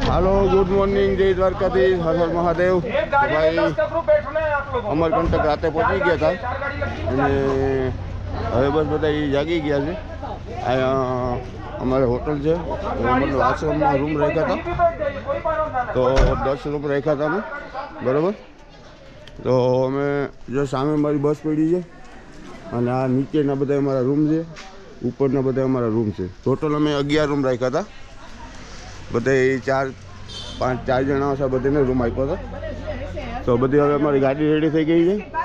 Hello good morning, जय द्वारकाधीश, हर हर महादेव। भाई अमरकंटक राते पहुंची गया था અને હવે બસ બધા જાગી ગયા છે। અમારે હોટલ છે, मतलब આશ્રમમાં રૂમ રાખ્યા હતા, તો 10 રૂમ રાખ્યા હતા અમે, બરાબર। તો અમે જો સામે મારી બસ પડી છે અને આ નીચેના બધા અમારા રૂમ છે, ઉપરના બધા અમારા રૂમ છે। ટોટલ અમે 11 રૂમ રાખ્યા હતા, બધા 4 જણા હતા, બધાને રૂમ આપ્યો હતો। तो बधी हमें हमारी गाड़ी रेडी थी गई है। आ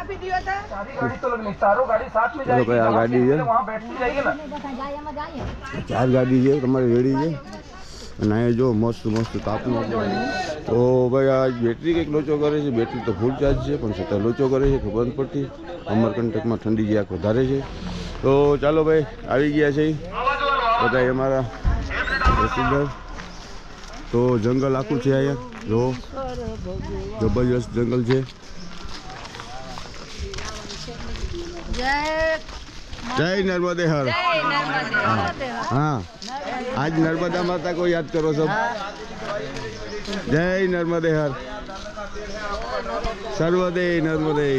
गाड़ी है, 4 गाड़ी है तुम्हारी रेडी है। अँ जो मस्त मस्त तापनो। तो भाई आज बेटरी कंईक लोचो करे, बेटरी तो फूल चार्ज है पण छतां लोचो करे, खबर नहीं पड़ती। अमरकंटक में ठंडी ज्याक वधारे छे। तो चलो भाई आई गया है बधाई अमारा पैसेंजर। तो जंगल आखू है अँ जो जबरदस्त जंगल है। जय नर्मदे हर। हाँ आज नर्मदा माता को याद करो सब। जय नर्मदे हर, सर्वदे नर्मदे।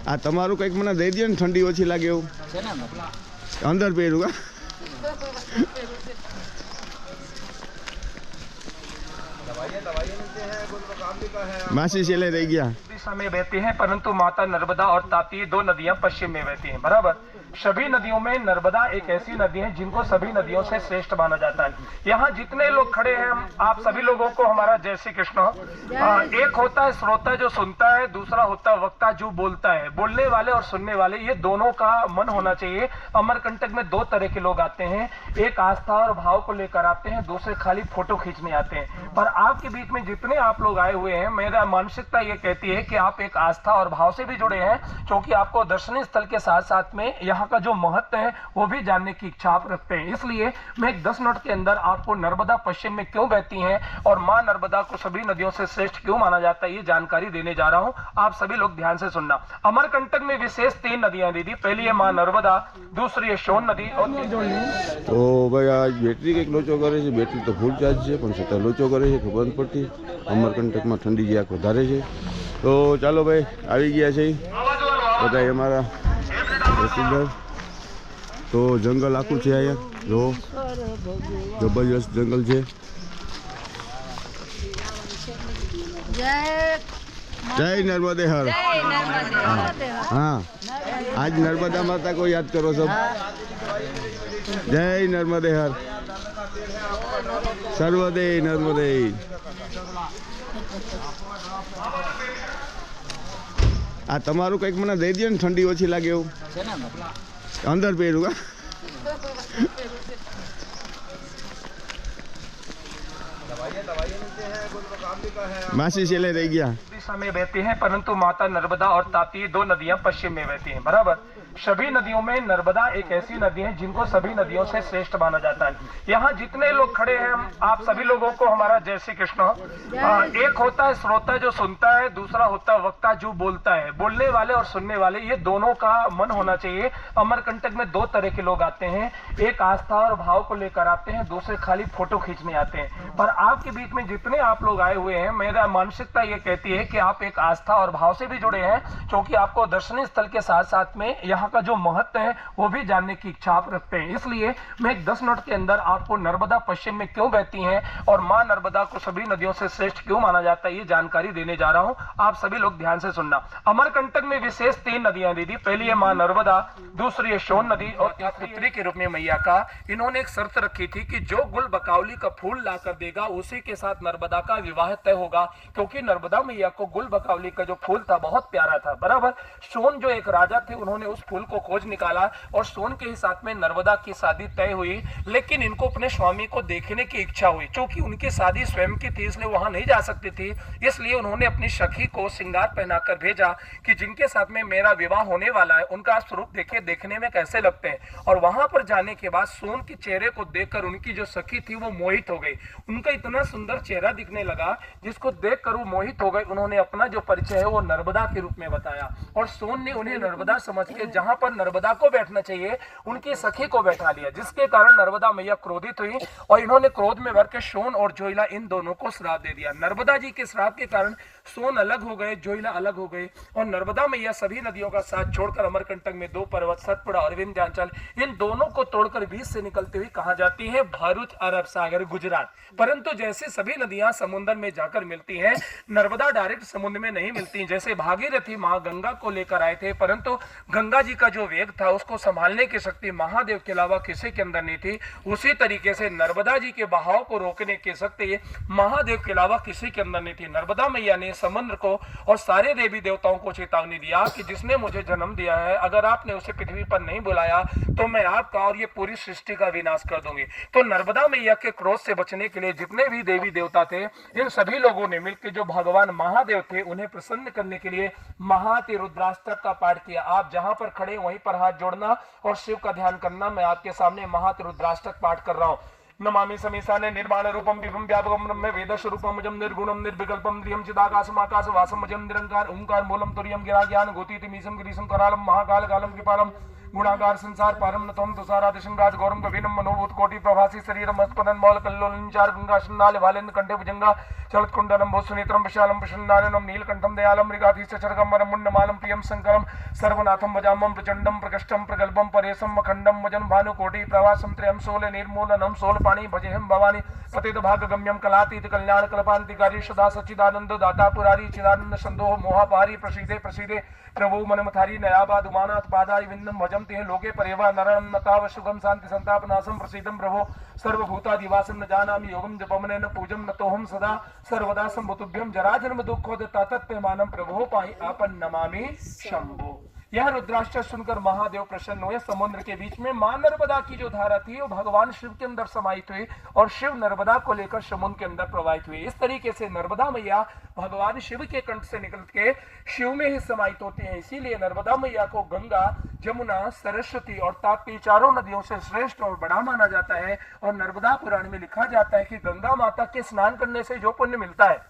आ तमारू कंईक मने दई दो ने, ठंडी ओછી लागे एवुं अंदर પહેરું। मासी चले रह गया दिशा में बहती हैं, परंतु माता नर्मदा और ताप्ती 2 नदियां पश्चिम में बहती हैं, बराबर। सभी नदियों में नर्मदा एक ऐसी नदी है जिनको सभी नदियों से श्रेष्ठ माना जाता है। यहाँ जितने लोग खड़े हैं, आप सभी लोगों को हमारा जय श्री कृष्ण। एक होता है श्रोता जो सुनता है, दूसरा होता है वक्ता जो बोलता है। बोलने वाले और सुनने वाले ये दोनों का मन होना चाहिए। अमरकंटक में 2 तरह के लोग आते हैं, एक आस्था और भाव को लेकर आते हैं, दूसरे खाली फोटो खींचने आते हैं। पर आपके बीच में जितने आप लोग आए हुए हैं, मेरा मानसिकता ये कहती है कि आप एक आस्था और भाव से भी जुड़े हैं, क्योंकि आपको दर्शनीय स्थल के साथ साथ में यहाँ का जो महत्व है वो भी जानने की इच्छा आप रखते हैं। इसलिए मैं 10 मिनट के अंदर आपको नर्मदा पश्चिम में क्यों बहती है और मां नर्मदा को सभी नदियों से श्रेष्ठ क्यों माना जाता है, ये जानकारी देने जा रहा हूं। आप सभी लोग ध्यान से सुनना। अमरकंटक में विशेष 3 नदियां दीदी। पहली है मां नर्मदा, दूसरी है सोन नदी और तो भाई आज बेटरी कंईक लोचो करे, बेटरी तो फूल चार्ज है पण छतां लोचो करे, खबर नहीं पड़ती। अमरकंटक में ठंडी ज्याक वधारे छे। तो चलो भाई आई गया है बधाई अमारा पैसेंजर। तो जंगल आखू है अँ जो जबरदस्त जंगल है। जय नर्मदे हर। हाँ आज नर्मदा माता को याद करो सब। जय नर्मदे हर, सर्वदे नर्मदे। आ तमारू कंईक मने दई दो ने, ठंडी ओછી लागे एवुं अंदर પહેરું। मासी चले रह गया दिशा में बहती हैं, परंतु माता नर्मदा और ताप्ती 2 नदियां पश्चिम में बहती हैं, बराबर। सभी नदियों में नर्मदा एक ऐसी नदी है जिनको सभी नदियों से श्रेष्ठ माना जाता है। यहाँ जितने लोग खड़े हैं, आप सभी लोगों को हमारा जय श्री कृष्ण। एक होता है श्रोता जो सुनता है, दूसरा होता है वक्ता जो बोलता है। बोलने वाले और सुनने वाले ये दोनों का मन होना चाहिए। अमरकंटक में 2 तरह के लोग आते हैं, एक आस्था और भाव को लेकर आते हैं, दूसरे खाली फोटो खींचने आते हैं। पर आपके बीच में जितने आप लोग आए हुए हैं, मेरा मानसिकता ये कहती है कि आप एक आस्था और भाव से भी जुड़े हैं, क्योंकि आपको दर्शनीय स्थल के साथ साथ में यहाँ का जो महत्व है वो भी जानने की इच्छा आप रखते हैं। इसलिए मैं 10 मिनट के अंदर आपको नर्मदा पश्चिम में क्यों बहती है और मां नर्मदा को सभी नदियों से श्रेष्ठ क्यों माना जाता है, ये जानकारी देने जा रहा हूं। आप सभी लोग ध्यान से सुनना। अमरकंटक में विशेष 3 नदियां दीदी। पहली है मां नर्मदा, दूसरी है सोन नदी और पुत्री के रूप में मैया का इन्होंने एक शर्त रखी थी कि जो गुल बकावली का फूल लाकर देगा उसी के साथ नर्मदा का विवाह तय होगा, क्योंकि नर्मदा मैया को गुल बकावली का जो फूल था बहुत प्यारा था, बराबर। सोन जो एक राजा थे, उन्होंने उस फूल को खोज निकाला और सोन के ही साथ में नर्मदा की शादी तय हुई। लेकिन इनको अपने स्वामी को देखने की इच्छा हुई, क्योंकि उनकी शादी स्वयं की थी, इसलिए वहां नहीं जा सकती थी। इसलिए उन्होंने अपनी सखी को श्रृंगार पहनाकर भेजा कि जिनके साथ में मेरा विवाह होने वाला है उनका स्वरूप देखिए, देखने में कैसे लगते हैं। और वहां पर जाने के बाद सोन के चेहरे को देखकर उनकी जो सखी थी वो मोहित हो गई। उनका इतना सुंदर चेहरा दिखने लगा जिसको देखकर वो मोहित हो गए। उन्होंने अपना जो परिचय है वो नर्मदा के रूप में बताया और सोन ने उन्हें नर्मदा समझ के जहां पर नर्मदा को बैठना चाहिए उनकी सखी को बैठा लिया, जिसके कारण नर्मदा मैया क्रोधित हुई और इन्होंने क्रोध में भर के सोन और जोइला इन दोनों को श्राप दे दिया। नर्मदा जी के श्राप के कारण सोन अलग हो गए, जोइला अलग हो गए और नर्मदा मैया सभी नदियों का साथ छोड़कर अमरकंटक में 2 पर्वत सतपुड़ा और विंध्याचल इन दोनों को तोड़कर बीच से निकलती हुई कहां जाती है? भरूच, अरब सागर, गुजरात। परंतु जैसे सभी नदियां समुद्र में जाकर मिलती हैं, नर्मदा डायरेक्ट समुद्र में नहीं मिलती। जैसे भागीरथी मां गंगा को लेकर आए थे, परंतु गंगा जी का जो वेग था उसको संभालने की शक्ति महादेव के अलावा किसी के अंदर नहीं थी। उसी तरीके से नर्मदा जी के बहाव को रोकने की शक्ति महादेव के अलावा किसी के अंदर नहीं थी। नर्मदा मैया ने समुद्र को और सारे देवी देवताओं को चेतावनी दिया कि जिसने मुझे जन्म दिया है, अगर आपने उसे पृथ्वी पर नहीं बुलाया तो मैं आपका और ये पूरी सृष्टि का विनाश कर दूंगी। तो नर्मदा मैया के क्रोध से बचने के लिए जितने भी देवी देवता थे, इन सभी लोगों ने मिलकर जो भगवान महादेव थे उन्हें प्रसन्न करने के लिए महाति रुद्राष्टक का पाठ किया। आप जहां पर खड़े वहीं पर हाथ जोड़ना और शिव का ध्यान करना। मैं आपके सामने महाति रुद्राष्टक पाठ कर रहा हूं। नमामि समीसाने निर्माण रूपम विभम व्यापकम ब्रह्म वेद स्वरूपम अजम निर्गुणम निर्विकल्पम द्रियम चिदाकाशम आकाश वासम अजम निरंकार ओंकार मूलम तुर्यम गिरा ज्ञान गोतीति मीसम गिरीशम करालम महाकाल कालम कृपालम गुणागार संसार पारम नतम तुषारादिशं राज गौरम गवीनम मनोभूत कोटि प्रभासी शरीरम अस्पदन मौल कल्लोलन चार गंगा शन्नाल भालेन्द्र कंठे भुजंगा चलत कुंडलम भूषुनेत्रम विशालम प्रसन्नाननम नीलकंठम दयालम मृगाधीश चरगम मुंडमालम प्रियम शंकरम सर्वनाथम भजामम प्रचंडम प्रकष्टम प्रगल्भम परेशम अखंडम वजन भानुकोटि प्रवासम त्रयम सोल निर्मूलनम सोल पाणी भजेहम भवानी पतित भाग गम्यम कलातीत कल्याण कल्पांतिकारी सदा सच्चिदानंद दाता पुरारी चिदानंद संदोह मोहापारी प्रसीदे प्रसीदे प्रभु मनमथारी नयाबाद उमानाथ पादाय विंदम भजम ते लोके परेवा नरणम नताव सुगम शांति संतापनासम प्रसीदम प्रभो सर्वभूतादिवासम न जानामि योगम जपमने न पूजम न तोहम सदा सर्वदा संभुतुभ्यम जरा जन्म दुःखोदता तत्त्वमानम प्रभो पाहि आपन नमामि शंभो। यह रुद्राष्टक सुनकर महादेव प्रसन्न हुए। समुद्र के बीच में मां नर्मदा की जो धारा थी वो भगवान शिव के अंदर समाहित हुई और शिव नर्मदा को लेकर समुद्र के अंदर प्रवाहित हुई। इस तरीके से नर्मदा मैया भगवान शिव के कंठ से निकल के शिव में ही समाहित होते हैं। इसीलिए नर्मदा मैया को गंगा, जमुना, सरस्वती और ताप्ती चारों नदियों से श्रेष्ठ और बड़ा माना जाता है। और नर्मदा पुराण में लिखा जाता है कि गंगा माता के स्नान करने से जो पुण्य मिलता है,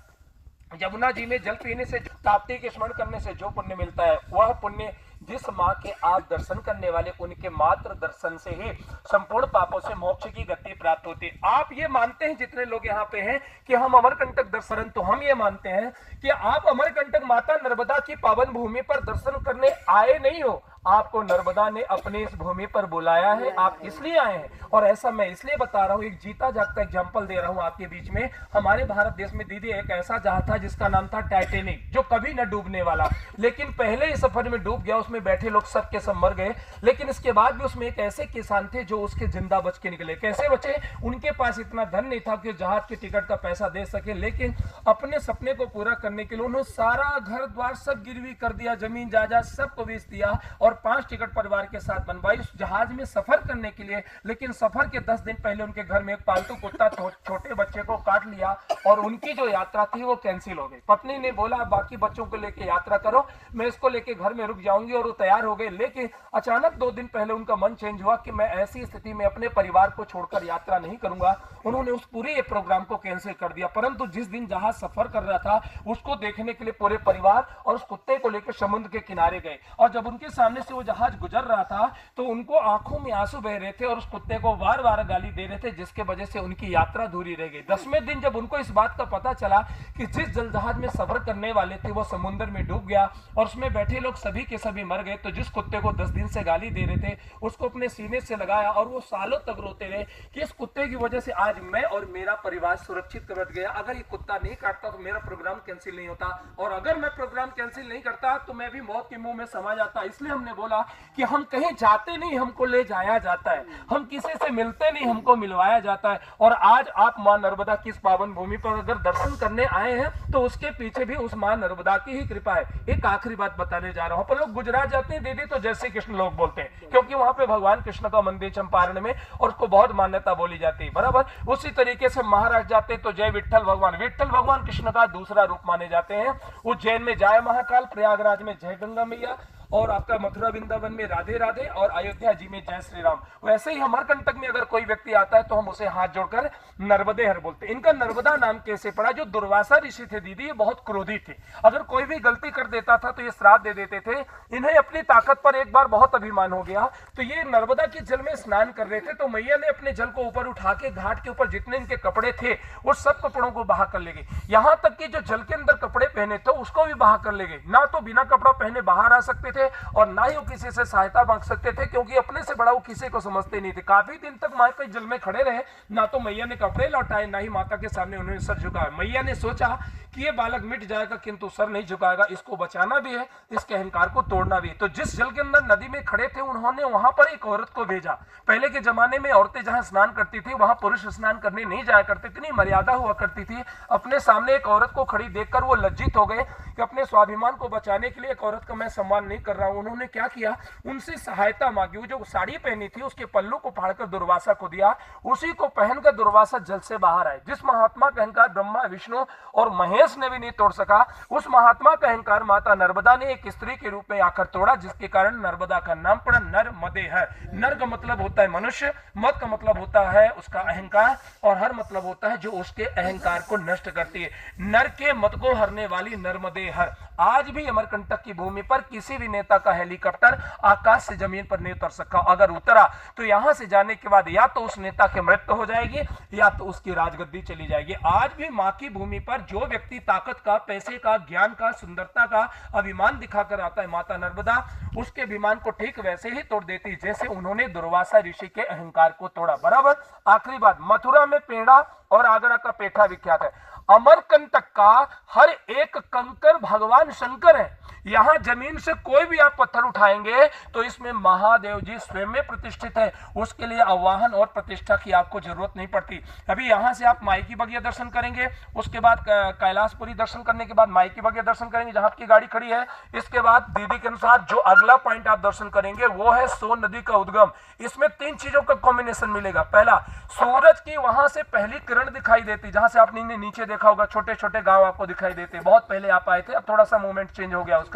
यमुना जी में जल पीने से, ताप्ती के स्मरण करने से जो पुण्य मिलता है, वह पुण्य जिस माँ के आप दर्शन करने वाले उनके मात्र दर्शन से ही संपूर्ण पापों से मोक्ष की गति प्राप्त होती है। आप ये मानते हैं जितने लोग यहाँ पे हैं कि हम अमरकंटक दर्शन, तो हम ये मानते हैं कि आप अमरकंटक माता नर्मदा की पावन भूमि पर दर्शन करने आए नहीं हो, आपको नर्मदा ने अपने इस भूमि पर बुलाया है, आप इसलिए आए हैं। और ऐसा मैं इसलिए बता रहा हूँ, एक जीता जागता एग्जाम्पल दे रहा हूँ आपके बीच में। हमारे भारत देश में दीदी एक ऐसा जहाज था जिसका नाम था टाइटैनिक, जो कभी न डूबने वाला, लेकिन पहले ही सफर में डूब गया। उसमें बैठे लोग सब के सब मर गए, लेकिन इसके बाद भी उसमें एक ऐसे किसान थे जो उसके जिंदा बच के निकले। कैसे बचे? उनके पास इतना धन नहीं था कि जहाज के टिकट का पैसा दे सके, लेकिन अपने सपने को पूरा करने के लिए उन्होंने सारा घर द्वार सब गिरवी कर दिया, जमीन जायदाद सबको बेच दिया और 5 टिकट परिवार के साथ बनवाई उस जहाज में सफर करने के लिए। लेकिन सफर के 10 दिन पहले उनके घर में एक पालतू कुत्ता छोटे बच्चे को काट लिया और उनकी जो यात्रा थी वो कैंसिल हो गई। पत्नी ने बोला बाकी बच्चों को लेके यात्रा करो, मैं इसको लेके घर में रुक जाऊंगी, और वो तैयार हो गए। लेकिन अचानक 2 दिन पहले उनका मन चेंज हुआ कि मैं ऐसी स्थिति में अपने परिवार को छोड़कर यात्रा नहीं करूंगा। उन्होंने उस पूरे प्रोग्राम को कैंसिल कर दिया। परंतु जिस दिन जहाज सफर कर रहा था उसको देखने के लिए पूरे परिवार और उस कुत्ते को लेकर समुद्र के किनारे गए, और जब उनके सामने से वो जहाज गुजर रहा था तो उनको आंखों में आंसू बह रहे थे और उस कुत्ते को बार बार गाली दे रहे थे, जिसके वजह से उनकी यात्रा अधूरी रह गई। 10वें दिन जब उनको इस बात का पता चला कि जिस जल जहाज में सफर करने वाले थे वो समुद्र में डूब गया और उसमें बैठे लोग सभी के सभी मर गए, तो जिस कुत्ते को 10 दिन से गाली दे रहे थे उसको अपने सीने से लगाया और वो सालों तक रोते रहे कि इस कुत्ते की वजह से आज मैं और मेरा परिवार सुरक्षित बच गया। अगर ये कुत्ता नहीं काटता तो मेरा प्रोग्राम कैंसिल नहीं होता, और अगर मैं प्रोग्राम कैंसिल नहीं करता तो मैं भी मौत के मुंह में समा जाता। इसलिए हमने बोला कि हम कहीं जाते नहीं, हमको ले जाया जाता है, हम किसी से मिलते नहीं, हमको मिलवाया जाता है। और आज आप मां नर्मदा की इस पावन भूमि पर अगर दर्शन करने आए हैं तो उसके पीछे भी उस मां नर्मदा की ही कृपा है। एक आखिरी बात बताने जा रहा हूं। पर लोग गुजरात जाते हैं दीदी तो जय श्री कृष्ण लोग बोलते हैं, क्योंकि वहां पे भगवान कृष्ण का मंदिर चंपारण में और उसको बहुत मान्यता बोली जाती है, बराबर। उसी तरीके से महाराष्ट्र जाते तो जय विठ्ठल भगवान कृष्ण का दूसरा रूप माने जाते हैं। उज्जैन में जय महाकाल, प्रयागराज में जय गंगा मैया, और आपका मथुरा वृंदावन में राधे राधे और अयोध्या जी में जय श्री राम। वैसे ही अमरकंटक में अगर कोई व्यक्ति आता है तो हम उसे हाथ जोड़कर नर्मदे हर बोलते हैं। इनका नर्मदा नाम कैसे पड़ा? जो दुर्वासा ऋषि थे दीदी, ये बहुत क्रोधी थे। अगर कोई भी गलती कर देता था तो ये श्राप दे देते थे। इन्हें अपनी ताकत पर एक बार बहुत अभिमान हो गया, तो ये नर्मदा के जल में स्नान कर रहे थे, तो मैया ने अपने जल को ऊपर उठा के घाट के ऊपर जितने इनके कपड़े थे वो सब कपड़ों को बहा कर ले गए। यहां तक कि जो जल के अंदर कपड़े पहने थे उसको भी बहा कर ले गए। ना तो बिना कपड़ा पहने बाहर आ सकते थे और ना ही वो किसी से सहायता मांग सकते थे, क्योंकि अपने से बड़ा वो किसी को समझते नहीं थे। काफी दिन तक माँ के जल में खड़े रहे, ना तो मैया ने कपड़े लौटाए, ना ही माता के सामने उन्होंने सर झुकाया। मैया ने सोचा कि ये बालक मिट जाएगा, किंतु सर नहीं झुकाएगा, इसको बचाना भी है, इसके अहंकार को तोड़ना भी है। तो जिस जल के अंदर नदी में खड़े थे उन्होंने वहां पर एक औरत को भेजा। पहले के जमाने में औरतें जहां स्नान करती थी वहां पुरुष स्नान करने नहीं जाया करते, इतनी मर्यादा हुआ करती थी। अपने सामने एक औरत को खड़ी देखकर वो लज्जित हो गए कि अपने स्वाभिमान को बचाने के लिए एक औरत का मैं सम्मान नहीं कर रहा हूं। उन्होंने क्या किया, उनसे सहायता मांगी। वो जो साड़ी पहनी थी उसके पल्लू को फाड़कर दुर्वासा को दिया, उसी को पहनकर दुर्वासा जल से बाहर आए। जिस महात्मा का अहंकार ब्रह्मा विष्णु और महेश ने भी नहीं तोड़ सका, उस महात्मा का अहंकार माता नर्मदा ने एक स्त्री के रूप में आकर तोड़ा, जिसके कारण नर्मदा का नाम पड़ा नर्मदे है। नर का मतलब होता है मनुष्य, मद का मतलब होता है उसका अहंकार, और हर मतलब होता है जो उसके अहंकार को नष्ट करती है। नर के मद को हरने वाली नर्मदे हर। आज भी अमरकंटक की भूमि पर किसी भी नेता का हेलीकॉप्टर आकाश से जमीन पर नहीं उतर सका। अगर उतरा तो यहां से जाने के बाद या तो उस नेता की मृत्यु हो जाएगी या तो उसकी राजगद्दी चली जाएगी। आज भी मां की भूमि पर जो व्यक्ति ताकत का, पैसे का, ज्ञान का, सुंदरता का अभिमान दिखाकर आता है माता नर्मदा उसके अभिमान को ठीक वैसे ही तोड़ देती जैसे उन्होंने दुर्वासा ऋषि के अहंकार को तोड़ा। बराबर। आखिरी बात, मथुरा में पेड़ा और आगरा का पेठा विख्यात है। अमरकंटक का हर एक कंकर भगवान शंकर है। यहां जमीन से कोई भी आप पत्थर उठाएंगे तो इसमें महादेव जी स्वयं में प्रतिष्ठित है। उसके लिए आवाहन और प्रतिष्ठा की आपको जरूरत नहीं पड़ती। अभी यहां से आप माई की बगिया दर्शन करेंगे, उसके बाद कैलाशपुरी दर्शन करने के बाद माई की बगिया दर्शन करेंगे जहां आपकी गाड़ी खड़ी है। इसके बाद दीदी के अनुसार जो अगला पॉइंट आप दर्शन करेंगे वो है सोन नदी का उद्गम। इसमें 3 चीजों का कॉम्बिनेशन मिलेगा। पहला, सूरज की वहां से पहली किरण दिखाई देती, जहां से आपने नीचे देखा होगा छोटे छोटे गांव आपको दिखाई देते। बहुत पहले आप आए थे, अब थोड़ा सा मूवमेंट चेंज हो गया उसका।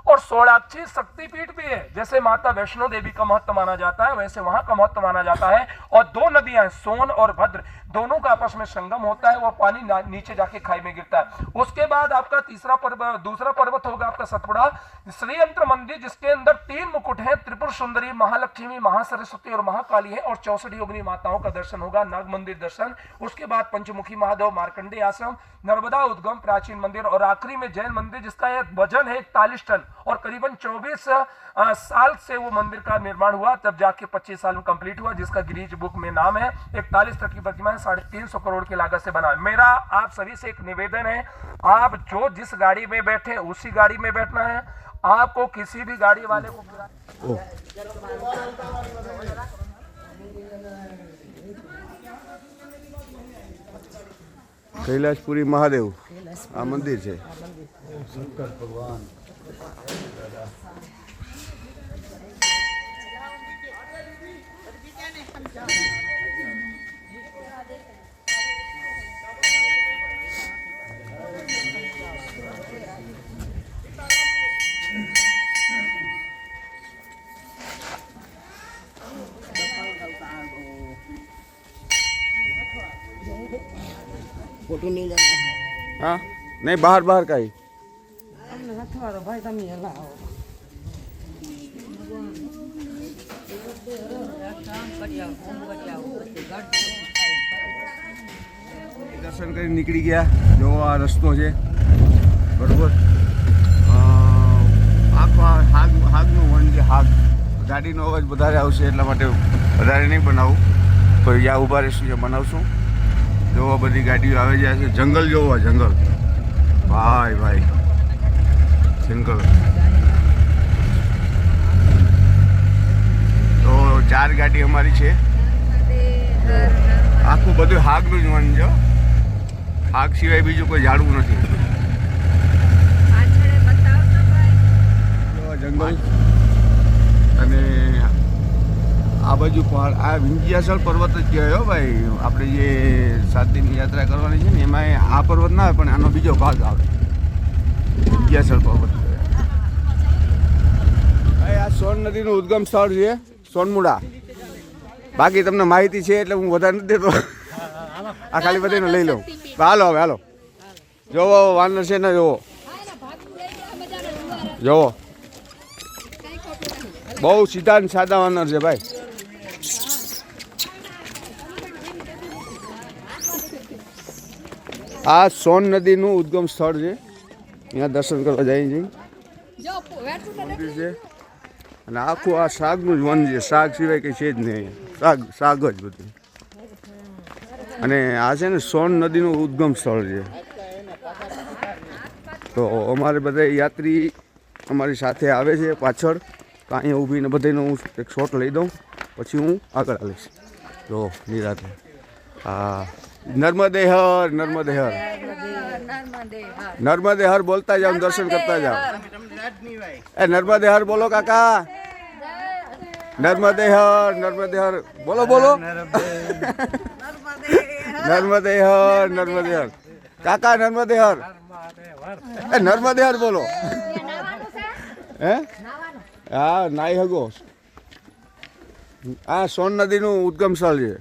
और सोलाक्षी शक्तिपीठ भी है। जैसे माता वैष्णो देवी का महत्व माना जाता है वैसे वहां का महत्व माना जाता है। और 2 नदियां सोन और भद्र, दोनों का आपस में संगम होता है, वो पानी नीचे जाके खाई में गिरता है। उसके बाद आपका दूसरा पर्वत होगा आपका सतपुड़ा श्रीयंत्र मंदिर, जिसके अंदर 3 मुकुट हैं, त्रिपुर सुंदरी, महालक्ष्मी, महासरस्वती और महाकाली है। और 64 योगिनी माताओं का दर्शन होगा, नाग मंदिर दर्शन। उसके बाद पंचमुखी महादेव, मार्कंडे आश्रम, नर्मदा उद्गम, प्राचीन मंदिर, और आखिरी में जैन मंदिर जिसका एक वजन है 41 टन और करीबन 24 साल से वो मंदिर का निर्माण हुआ, तब जाके 25 साल में कंप्लीट हुआ, जिसका गिरीज बुक में नाम है। 41 तट की प्रतिमा है, 350 करोड़ की लागत से बना है। मेरा आप सभी से एक निवेदन है, आप जो जिस गाड़ी में बैठे उसी गाड़ी में बैठना है। आपको किसी भी गाड़ी वाले को कैलाशपुरी महादेव आ मंदिर है। शंकर भगवान फोटो नहीं लेना है। हाँ नहीं, बाहर बाहर का ही भाई तुम ये लाओ। દર્શન કરી નીકળી ગયા। જો આ રસ્તો છે બરોબર, આખો હાગનું વન છે। હાગ ગાડીનો અવાજ વધારે આવશે એટલા માટે વધારે નહીં બનાવું, તો જ્યાં ઊભા રહીશું ત્યાં બનાવશું। જોવો બધી ગાડીઓ આવે જાય છે, જંગલ જોવો, જંગલ ભાઈ ભાઈ જંગલ। તો 4 ગાડી અમારી છે। આખું બધું હાગનું જ વન છે। આગ સિવાય બીજું કોઈ ઝાડવું નથી। જંગલ અને આ બાજુ પહાડ, આ વિંધ્યાચલ પર્વત જ કહેવાય હો ભાઈ। આપણે જે 7 દિનની યાત્રા કરવાની છે ને એમાં આ પર્વત ના આવે પણ આનો બીજો ભાગ આવે, વિંધ્યાચલ પર્વત। સોન નદીનું ઉદ્ગમ સ્થળ છે સોનમુડા. બાકી તમને માહિતી છે એટલે હું વધારે નથી દેતો, આ ખાલી બધાને લઈ લઉં. હાલો હવે હાલો, જોવો વાનર છે ને, જોવો જોવો, બહુ સીધા ને સાદા વાનર છે ભાઈ. આ સોન નદીનું ઉદ્ગમ સ્થળ છે, અહીંયા દર્શન કરવા જાય છે મંદિર છે. અને આખું આ શાકનું જ વન છે, શાક સિવાય કંઈ છે જ નહીં, શાક જ બધું. અને આ છે ને સોન નદીનું ઉદ્ગમ સ્થળ છે. તો અમારે બધા યાત્રી અમારી સાથે આવે છે પાછળ, તો અહીંયા ઊભીને બધાનો હું એક શોટ લઈ દઉં, પછી હું આગળ આવીશ. જો નિરાતે હા, નર્મદે હર, નર્મદે હર, નર્મદે હર બોલતા જાઓ, દર્શન કરતા જાઓ. એ નર્મદે હર બોલો કાકા, નર્મદે હર, નર્મદે હર બોલો બોલો, નર્મદે હર, નર્મદે હર કાકા, નર્મદે હર, એ નર્મદે હર બોલો. હે હા, નાઈ હગો. આ સોન નદીનું ઉદ્ગમ સ્થળ છે.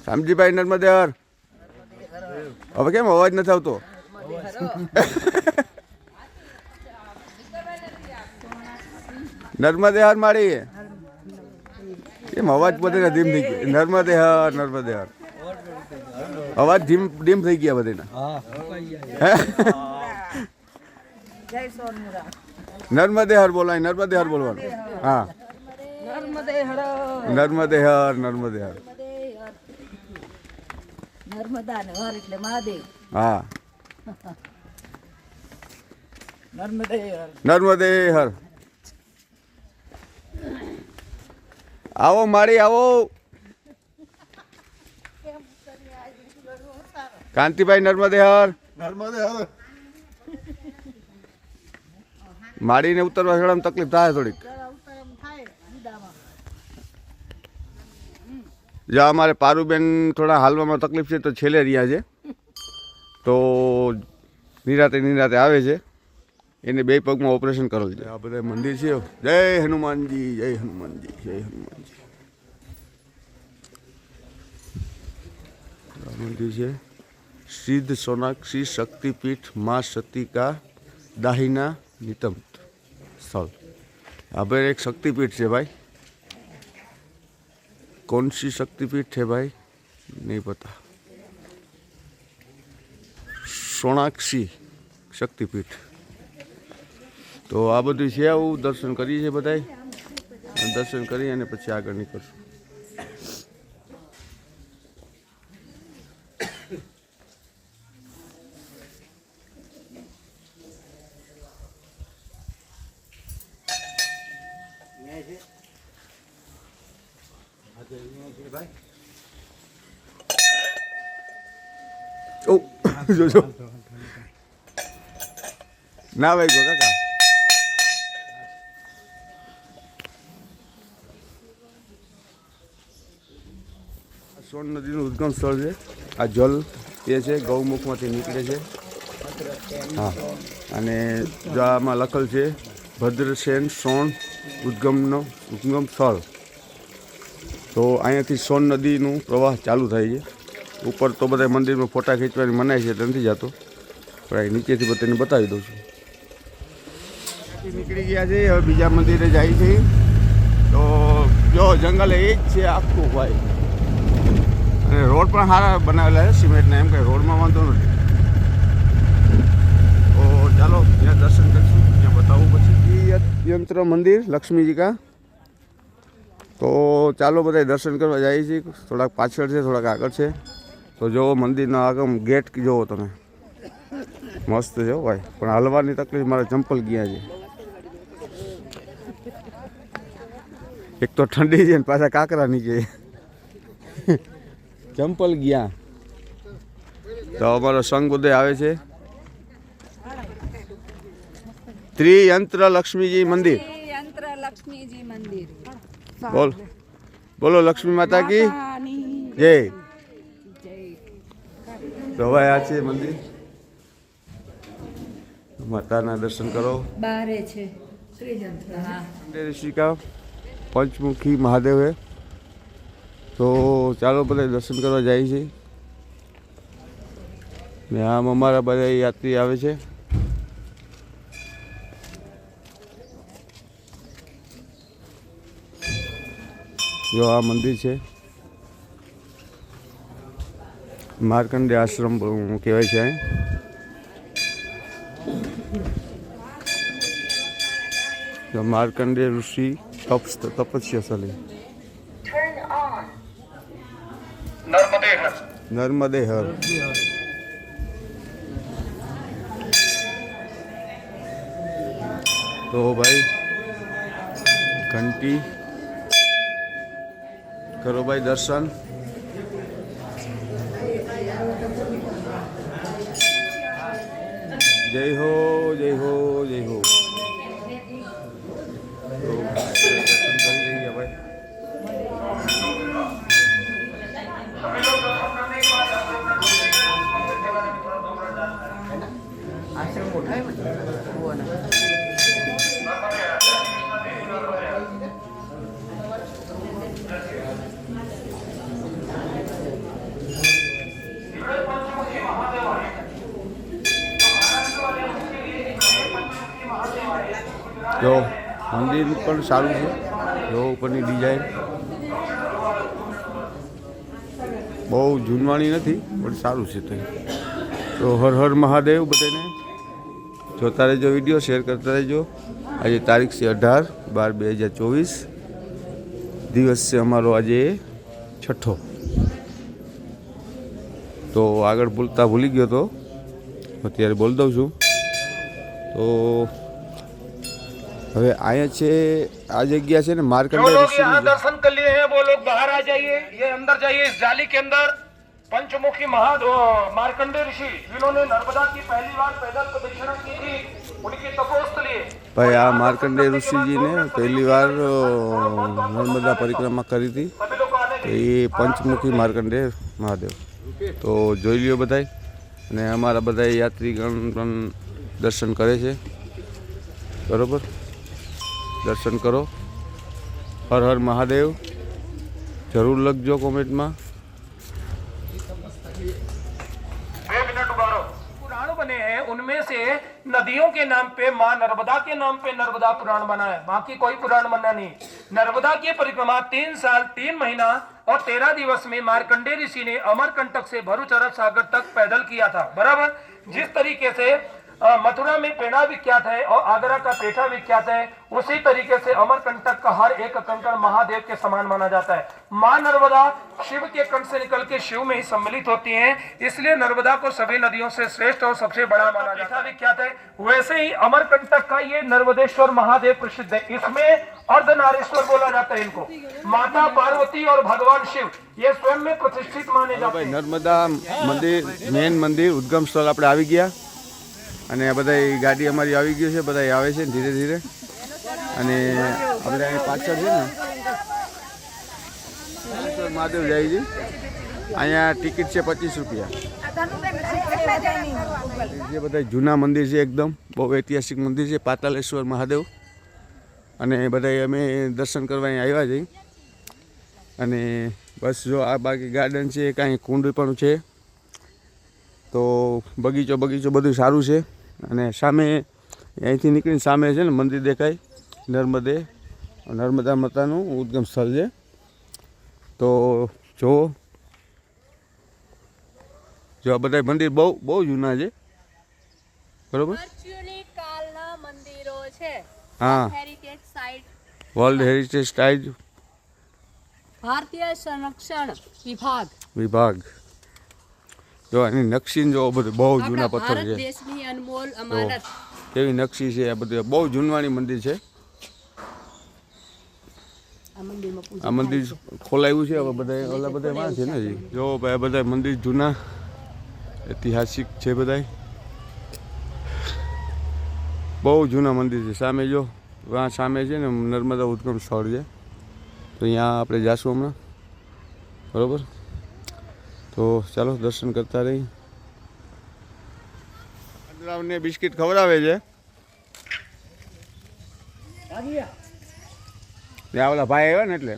શામજીભાઈ નર્મદે હર. હવે કેમ અવાજ નથી આવતો? નર્મદે હર મારી કેમ અવાજ બધાને ધીમ થઈ ગયો? નર્મદે હર, નર્મદે હર અવાજ ડીમ થઈ ગયા બધાના. નર્મદે હર બોલાય, નર્મદે હર બોલવાનું. હા, નર્મદે હર, નર્મદે હર, નર્મદે હર. નર્મદા ને હર એટલે મહાદેવ. હા, નર્મદે હર. નર્મદે હર. આવો માળી આવો. કાંતિભાઈ નર્મદે હર. નર્મદે હર. માળીને ઉતરવા ચડવામાં તકલીફ થાય થોડીક. જ્યાં અમારે પારુબેન થોડા હાલવામાં તકલીફ છે, તો છેલ્લે રહ્યા છે, તો નિરાતે આવે છે. એને 2 પગમાં ઓપરેશન કરેલ છે. આ બધા મંદિર છે. જય હનુમાનજી, જય હનુમાનજી, જય હનુમાનજી. આ મંદિર છે સિદ્ધ સોનાક્ષી શક્તિપીઠ મા સતી કા દાહિના નિતંબ સ્થળ. આ ભાઈ એક શક્तिपीठ है भाई. कौन सी शक्तिपीठ है भाई नहीं पता. सोनाक्षी शक्तिपीठ. તો આ બધું છે. આવું દર્શન કરીએ છીએ બધાય. દર્શન કરી અને પછી આગળ નીકળશું. ઓ જોજો ના ભાઈ ગો કાકા. સોન નદીનું ઉદ્ગમ સ્થળ છે. આ જલ એ છે ગૌમુખમાંથી નીકળે છે. હા, અને જો આમાં લખેલ છે ભદ્રસેન સોન ઉદ્ગમ સ્થળ. તો અહીંયાથી સોન નદીનું પ્રવાહ ચાલુ થાય છે. ઉપર તો બધા મંદિરમાં ફોટા ખીચવાની મનાય છે, નથી જતો, પણ અહીં નીચેથી બધાને બતાવી દઉં છું. નીકળી ગયા છે, હવે બીજા મંદિરે જાય છે. તો જો જંગલ એ જ છે આખું ભાઈ. અને રોડ પણ સારા બનાવેલા છે સિમેન્ટના, એમ કંઈ રોડમાં વાંધો નથી. તો ચાલો ત્યાં દર્શન કરીશું, ત્યાં બતાવું પછી. યંત્ર મંદિર લક્ષ્મીજી કા. તો ચાલો બધા દર્શન કરવા જઈએ છીએ. થોડાક પાછળ છે, થોડાક આગળ છે. તો જોવો મંદિરનો આગળ ગેટ જોવો તમે, મસ્ત છે ભાઈ. પણ હલવાની તકલીફ, મારા ચંપલ ગયા છે. એક તો ઠંડી છે ને પાછા કાંકરા નીચે ચંપલ ગયા. તો અમારો સંઘ બધે આવે છે. ત્રિયંત્ર લક્ષ્મીજી મંદિર. યંત્ર લક્ષ્મીજી મંદિર. બોલ બોલો લક્ષ્મી માતા કી જય. તો ભાઈ આ છે મંદિર. માતાના દર્શન કરો. બારે છે હા ऋषि का पंचमुखी महादेव है. तो ચાલો બધા દર્શન કરવા જાય છે. ને આમ અમારા બધા યાત્રી આવે છે. જો આ મંદિર છે, માર્કંડેય આશ્રમ કહેવાય છે. જો માર્કંડેય ઋષિ તપસ્યા ચાલે. નર્મદે હર. તો ભાઈ ઘંટી કરો ભાઈ દર્શન. જય હો જય હો જય હો. તો દર્શન કરી રહ્યા ભાઈ. જો મંદિર પણ સારું છે. જો ઉપરની ડિઝાઇન બહુ જૂનવાણી નથી પણ સારું છે. તો હર હર મહાદેવ બધાને. જોતા રહેજો વિડીયો, શેર કરતા રહેજો. આજે તારીખ છે 18/12/2024. દિવસ છે અમારો આજે 6ઠ્ઠો. તો આગળ બોલતા ભૂલી ગયો તો અત્યારે બોલ દઉં છું. તો હવે અહીંયા છે આ જગ્યા છે ને માર્કંडेय ऋषि. यहाँ दर्शन कर लिए हैं वो लोग बाहर आ जाइए, ये अंदर जाइए. इस जाली के अंदर पंचमुखी मार्कंडेय ऋषि जिन्होंने नर्मदा की पहली बार पैदल प्रदक्षिणा की थी, उनकी तपोस्थली. भाई आ मार्कंडेय ऋषि जी ने पहली बार नर्मदा परिक्रमा करी थी. तो ये पंचमुखी मार्कंडेय महादेव. तो જોઈ લ્યો બધાય. અને અમારા બધા યાત્રીગણ પણ દર્શન કરે છે. બરોબર, દર્શન કરો. હર હર મહાદેવ જરૂર લખજો કોમેન્ટમાં. पुराण बने हैं, उनमें से नदियों के नाम पे माँ नर्मदा के नाम पे नर्मदा पुराण बना है. बाकी कोई पुराण बना नहीं. नर्मदा की परिक्रमा 3 साल 3 महीना और 13 दिवस में मार्कंडेय ऋषि ने अमरकंटक से भरूच अरब सागर तक पैदल किया था. बराबर. जिस तरीके से मथुरा में पेड़ा विख्यात है और आगरा का पेठा विख्यात है, उसी तरीके से अमरकंटक का हर एक कंकड़ महादेव के समान माना जाता है. मां नर्मदा शिव के कंठ से निकल के शिव में ही सम्मिलित होती हैं, इसलिए नर्मदा को सभी नदियों से श्रेष्ठ और सबसे बड़ा माना जाता है. विख्यात है. वैसे ही अमरकंटक का ये नर्मदेश्वर महादेव प्रसिद्ध है. इसमें अर्धनारीश्वर बोला जाता है इनको. माता पार्वती और भगवान शिव ये स्वयं में प्रतिष्ठित माने जाते ભાઈ हैं. નર્મદા મંદિર મેન મંદિર ઉદ્ગમ સ્થળ આપણે આવી ગયા. અને આ બધા ગાડી અમારી આવી ગઈ છે. બધા આવે છે ધીરે ધીરે. અને આપણે અહીં પાછળ છે ને મહાદેવ જાય છે. અહીંયા ટિકિટ છે 25 રૂપિયા. જે બધા જૂના મંદિર છે, એકદમ બહુ ઐતિહાસિક મંદિર છે પાતાલેશ્વર મહાદેવ. અને બધા અમે દર્શન કરવા અહીં આવ્યા છીએ. અને બસ જો આ બાકી ગાર્ડન છે, કાંઈ કુંડ પણ છે. તો બગીચો બધું સારું છે. અને સામે અહીંથી નીકળીને સામે છે ને મંદિર દેખાય, નર્મદા માતાનું ઉદ્ગમ સ્થળ છે. તો જો આ બધા મંદિર બહુ જૂના છે. બરોબર. કાળના મંદિરો છે. હા, heritage site, world heritage site ભારતીય સંરક્ષણ વિભાગ. જો એની નકશી જો બધું બહુ જૂના પથ્થર ભારત છે. દેશની અનમોલ અમાનત. એવી નકશી છે. આ બધું બહુ જૂનવાણી મંદિર છે. આ મંદિર ખોલાયું છે હવે. બધા ઓલા બધા વાં છે ને હજી. જો ભાઈ બધા મંદિર જૂના ઐતિહાસિક છે. બધા બહુ જૂના મંદિર છે. સામે જો વાં સામે છે ને નર્મદા ઉદ્ગમ સ્થળ છે. તો અહીંયા આપણે જાશું હમણાં. બરાબર. તો ચાલો દર્શન કરતા રહી. વાંદરાઓને બિસ્કિટ ખવડાવે છે. ત્યાં ઓલા ભાઈ આવ્યા ને એટલે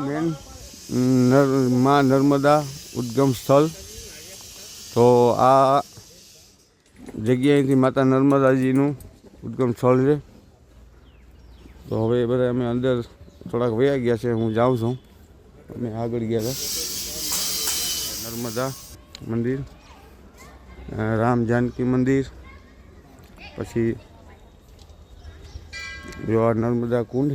મેન માં નર્મદા ઉદ્ગમ સ્થળ. તો આ જગ્યાએથી માતા નર્મદાજીનું ઉદ્ગમ સ્થળ છે. તો હવે બધા અમે અંદર થોડાક વયા ગયા છે. હું જાઉં છું. અમે આગળ ગયા હતા નર્મદા મંદિર, રામ જાનકી મંદિર, પછી જો આ નર્મદા કુંડ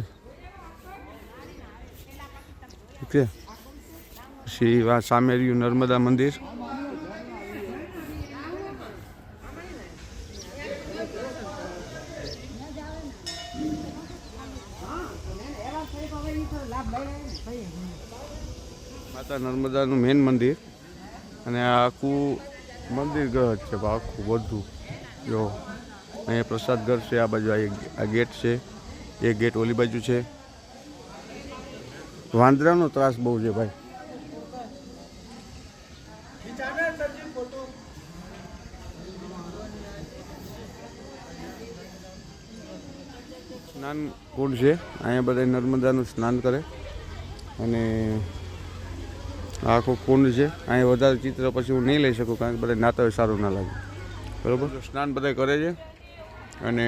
છે, પછી આ સામે રહ્યું નર્મદા મંદિર. માતા નર્મદાનું મેન મંદિર અને આ આખું મંદિર ઘર છે. આખું બધું જો અહીંયા પ્રસાદ ઘર છે. આ બાજુ આ ગેટ છે, એ ગેટ ઓલી બાજુ છે. વાંદરાનો ત્રાસ બહુ છે ભાઈ. સ્નાન કુંડ છે. અહીંયા બધા નર્મદાનું સ્નાન કરે અને આખો કુંડ છે. અહીંયા વધારે ચિત્ર પછી હું નહીં લઈ શકું કારણ કે બધા નાતા હોય સારું ના લાગે. બરાબર, સ્નાન બધા કરે છે અને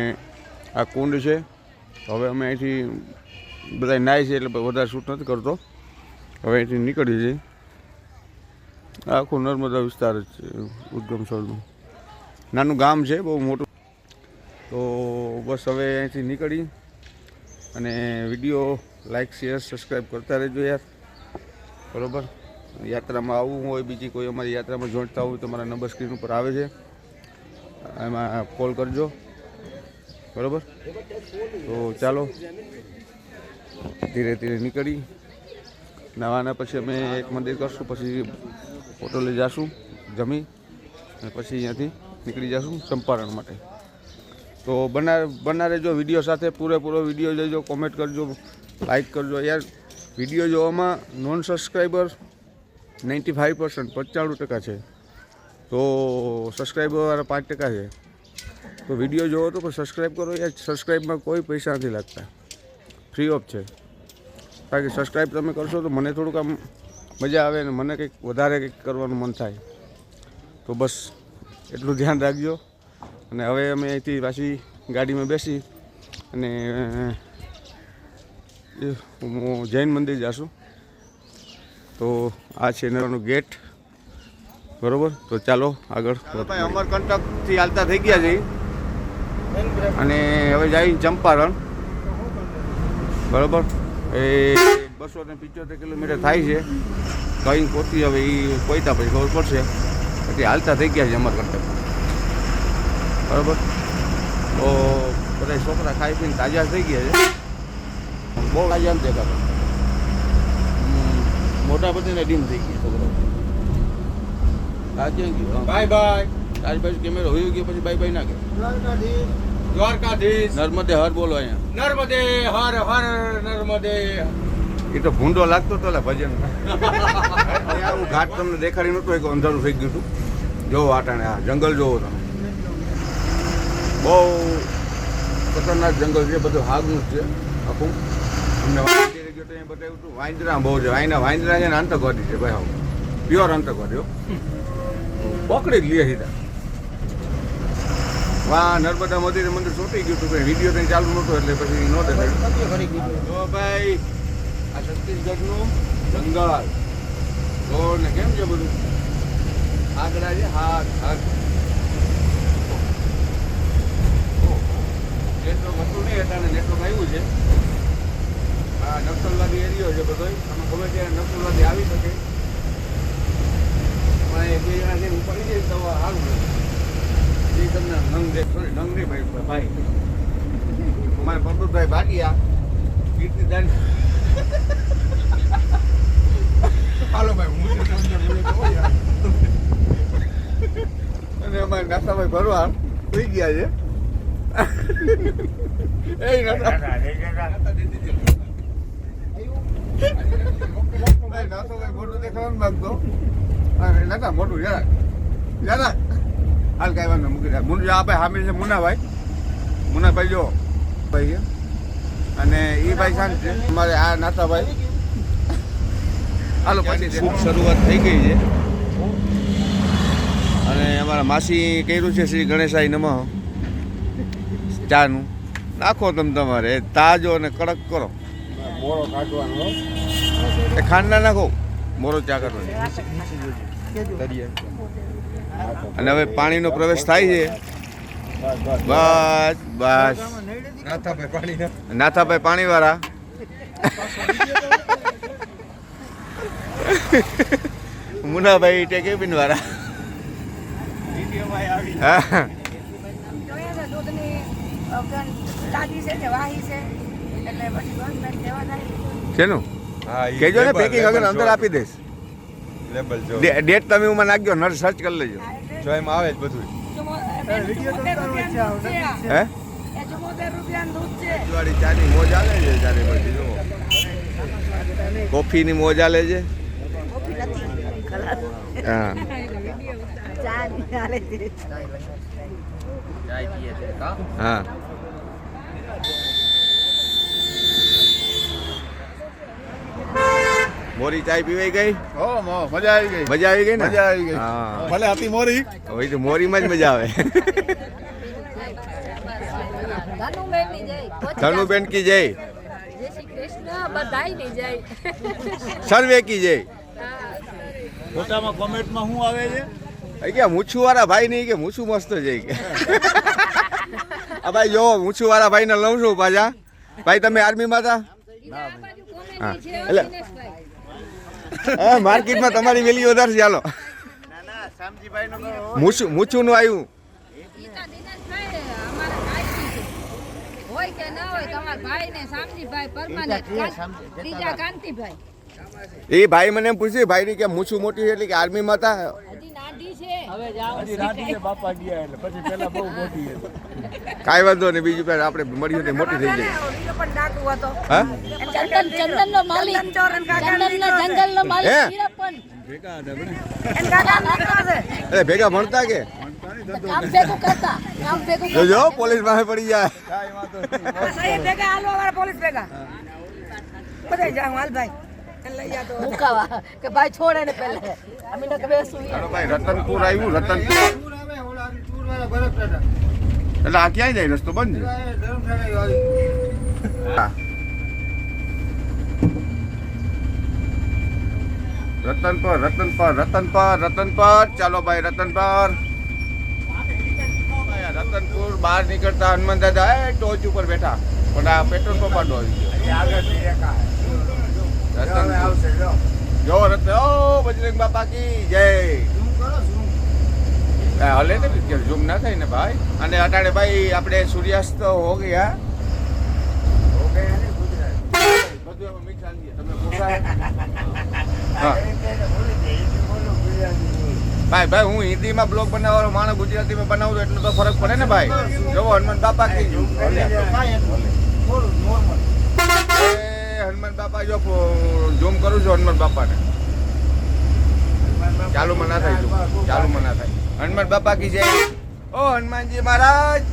આ કુંડ છે. હવે અમે અહીંથી બધા નાય છે એટલે વધારે શૂટ નથી કરતો. હવે અહીંથી નીકળી જઈએ. આખું નર્મદા વિસ્તાર જ છે, ઉદ્ગમ સ્થળનું નાનું ગામ છે, બહુ મોટું. તો બસ હવે અહીંથી નીકળી અને વિડીયો લાઈક શેર સબસ્ક્રાઈબ કરતા રહેજો યાર. બરાબર, યાત્રામાં આવવું હોય, બીજી કોઈ અમારી યાત્રામાં જોડતા હોય તો મારા નંબર સ્ક્રીન ઉપર આવે છે, એમાં કોલ કરજો. બરાબર, તો ચાલો ધીરે ધીરે નીકળી. નવાના પછી અમે એક મંદિર કરશું, પછી હોટલે જઈશું જમી અને પછી અહીંયાથી નીકળી જઈશું ચંપારણ માટે. તો બના રહેજો વિડીયો સાથે, પૂરેપૂરો વિડીયો જોજો, કોમેન્ટ કરજો, લાઈક કરજો યાર. વિડીયો જોવામાં નોન સબસ્ક્રાઈબર 95% 95% છે, તો સબસ્ક્રાઈબરવાળા 5% છે. તો વિડીયો જોવો તો પણ સબસ્ક્રાઈબ કરો યાર. સબસ્ક્રાઈબમાં કોઈ પૈસા નથી લાગતા, ફ્રી ઓફ છે. કારણ કે સબસ્ક્રાઈબ તમે કરશો તો મને થોડુંક આમ મજા આવે ને મને કંઈક વધારે કંઈક કરવાનું મન થાય. તો બસ એટલું ધ્યાન રાખજો. અને હવે અમે અહીંથી પાછી ગાડીમાં બેસી અને જૈન મંદિર જઈશું. તો આ છે એનું ગેટ. બરાબર, તો ચાલો આગળ. ભાઈ અમરકંટકથી હાલતા થઈ ગયા છે અને હવે જાય ચંપારણ. બરાબર, એ 275 કિલોમીટર થાય છે. કઈ પહોંચી હવે એ પહોંચ્યા પછી ખબર પડશે. પછી હાલતા થઈ ગયા છે અમરકંટક. બરાબર, તો બધા છોકરા ખાઈ પીને તાજા થઈ ગયા છે. બહુ તાજા નથી દેખાતા, મોટા બધાને ડીમ થઈ ગયા છોકરા. Bye bye. તારી બાજુ કેમેરો હોઈ ગયો પછી બાય બાય ના કે. દ્વારકાધીશ નર્મદે હર બોલો અહીંયા. નર્મદે હર હર નર્મદે. એ તો ભૂંડો લાગતો હતો ભજન. હું ઘાટ તમને દેખાડી નહોતું, એક અંધારું થઈ ગયું હતું. જોવો આટાણે આ જંગલ જોવો તમે, બહુ ખતરનાક જંગલ છે. બધું હાગનું જ છે આખું. અમને વાંદરા ગયો તો એ બતાવ્યું હતું. વાંદરા બહુ છે. વાંદરા છે ને આતંકવાદી છે ભાઈ, આવું પ્યોર આતંકવાદી. પકડી જ લે સીધા. વાહ, નર્મદા મંદિર ચોટી ગયું હતું. વિડીયો કંઈ ચાલુ નહોતો એટલે પછી ન દેખાય. જો ભાઈ આ છત્તીસગઢનું જંગલ જો ને કેમ છે બધું. આગળ છે હાથ નેટવર્ક હતું નહીં, એટલે નેટવર્ક આવ્યું છે. આ નક્સલવાદી એરિયો છે બધો. તમે ગમે ત્યારે નક્સલવાદી આવી શકે. બે જણા છે પડી જાય તો સારું નથી. એ તમને નંગ દેખ નંગ નહીં ભાઈ. અમારે પ્રભુભાઈ ભાટિયા કીર્તિદાન. હાલો ભાઈ, હું અને અમારે નાસ્તાભાઈ ભરવા થઈ ગયા છે. ભાઈ નાતો ભાઈ મોટું દેખાવાનું માંગતો નતા મોટું જરાક હાલ કાંઈ વાંધો મૂકી દે મુન આપે હામી છે મુનાભાઈ જો ભાઈ અને એ ભાઈ શાંત છે અમારે આ નાતા ભાઈ હાલો પછી શુભ શરૂઆત થઈ ગઈ છે અને અમારા માસી કર્યું છે શ્રી ગણેશાય નમઃ ચાનું નાખો તમારે તાજો અને કડક કરો મોરો કાઢવાનો એ ખાંડ ના નાખો મોરો ચા કરવાનો અને હવે પાણીનો પ્રવેશ થાય છે બસ બસ નાથાભાઈ પાણી વાળા મુનાભાઈ ટેકેબિન વાળા હા શેનું કેજો ને પેકિંગ વગર અંદર આપી દઈશ ડેટ તમે ઉમાં નાખજો નર સર્ચ કરી લેજો જો એમાં આવે જ બધું હે વાળી ચાની મોજ આલે છે ચારે બધી જો કોફીની મોજ આલે છે હા હા મોરી ચાય પીવાઈ ગઈ મજા આવી ગઈ ને મજા આવી ગઈ હા ભલે હતી મોરી હવે તો મોરીમાં જ મજા આવે ધનુબેન કી જય સર્વે કી જય ફોટામાં કોમેન્ટમાં શું આવે છે કે મૂછું વાળા ભાઈ નહીં કે મૂછું મસ્ત છે કે આ ભાઈ જો મૂછું વાળા ભાઈ ને લઉં છું પાછા ભાઈ તમે આર્મીમાં હતા હા એટલે હા માર્કેટમાં તમારી વેલ્યુ વધારે છે ચાલો મૂછું નું આવ્યું હોય કે ના હોય તમારા ભાઈ ને સામજીભાઈ પરમાનન્ટ ત્રીજા કાંતિભાઈ એ ભાઈ મને એમ પૂછ્યું ભાઈ ની કે મૂછું મોટી એટલે કે આર્મીમાં હતા હજી નાડી છે હવે જાઓ બાપા ગયા એટલે પછી પેલા બહુ મોટી હતી કાંઈ વાંધો નહીં બીજું પેલા આપણે મળીએ તો મોટી થઈ જાય હા ચંદન નો માલિક જંગલ નો માલિક હીરાપન અરે ભેગા ભણતા કે કામ ભેગું કરતા કામ ભેગું જોજો પોલીસ પાસે પડી જાય ભેગા હાલો અમારા પોલીસ ભેગા બધા જાઉં હાલ ભાઈ લઈ જા તો મુકાવા કે ભાઈ છોડે ને પહેલે અમે તો કબે સુઈ ચાલો ભાઈ રતનપુર આવ્યું રતનપુર એટલે આ ક્યાંય જાય રસ્તો બંધ છે રતનપર ચાલો ભાઈ રતનપર રતનપુર બહાર નીકળતા હનુમાન દાદા ટોચ ઉપર બેઠા પણ આ પેટ્રોલ પંપ આડો જો રતન ઓ બજરંગ બાપા કી જય હલે ને ઝૂમ ના થાય ને ભાઈ અને અટાણે ભાઈ આપણે સૂર્યાસ્ત હો ગયા બધું મિક્સ આવી તમે ભાઈ હું હિન્દીમાં બ્લોગ બનાવવાનો માણસ ગુજરાતીમાં બનાવું એટલો તો ફરક પડે ને ભાઈ જોવો હનુમાન બાપા કી હનુમાન બાપા જો ઝૂમ કરું છું હનુમાન બાપાને ચાલુમાં ના થાય ચાલુમાં ના થાય હનુમાન બાપા કી જય ઓ હનુમાનજી મહારાજ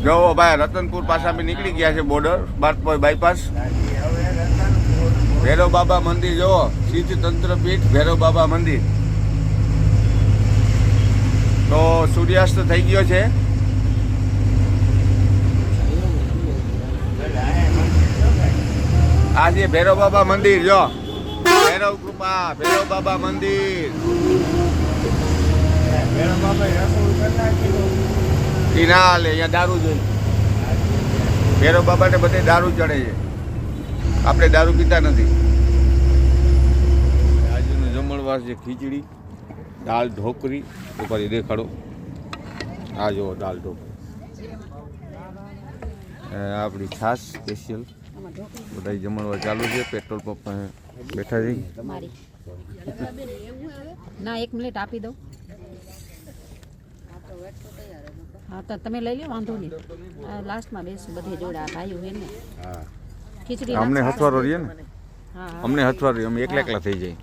જો ભાઈ રતનપુર પાસે અમે નીકળી ગયા છે બોર્ડર બાયપાસ ભૈરવ બાબા મંદિર જો સિદ્ધ તંત્રપીઠ ભૈરવ બાબા મંદિર તો સૂર્યાસ્ત થઈ ગયો છે આ છે ભૈરવ બાબા મંદિર જો ભૈરવ કૃપા ભૈરવ બાબા મંદિર કિનાલે અહીંયા દારૂ જોઈએ ભૈરવ બાબાને બધે દારૂ ચડે છે આપણે દારૂ પીતા નથી આજનું જમણવાર છે ખીચડી દાળ ઢોકરી ઉપર દેખાડો આ જો દાળ ઢોકરી આપણી છાશ સ્પેશિયલ બધા જમણવાર ચાલુ છે પેટ્રોલ પંપ બેઠા છે ના 1 મિનિટ આપી દઉં હા તો તમે લઈ લો વાંધો નહીં લાસ્ટમાં બેસું બધે જોડે આ ભાઈઓ હે ને હા ખીચડી અમને નાખશો. હથવારો રહીએ ને હા હા અમને હથવારો રહીએ, અમે એકલા એકલા થઈ જાય.